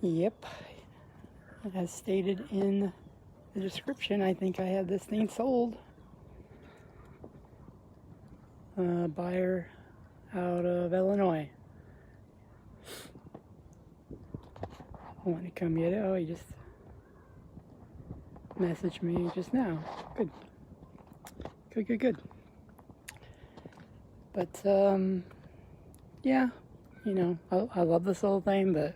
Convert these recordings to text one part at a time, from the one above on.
Yep, as stated in the description, I think I had this thing sold. Buyer out of Illinois. I want to come get it. Oh, he just messaged me just now. Good. Good, good, good. But, yeah, you know, I love this little thing, but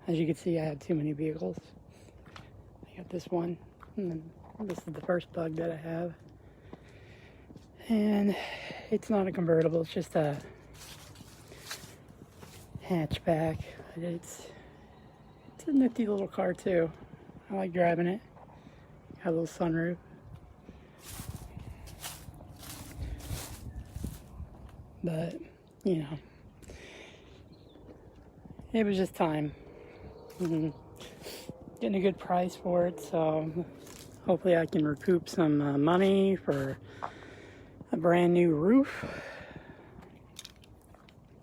as you can see, I have too many vehicles. I got this one, and then this is the first bug that I have. And it's not a convertible, it's just a hatchback. It's a nifty little car too. I like driving it. Got a little sunroof. But, you know, it was just time. Getting a good price for it, so hopefully I can recoup some money for a brand new roof.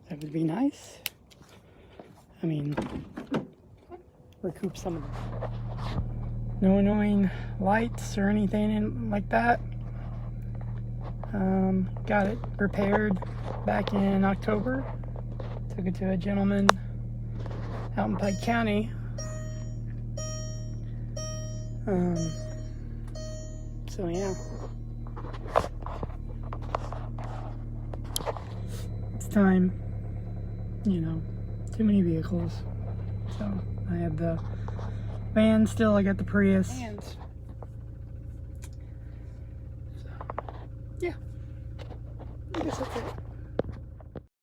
That would be nice. I mean, recoup some of the no annoying lights or anything like that. Got it repaired back in October. Took it to a gentleman out in Pike County. So yeah, it's time. You know, too many vehicles. So I have the van still. I got the Prius.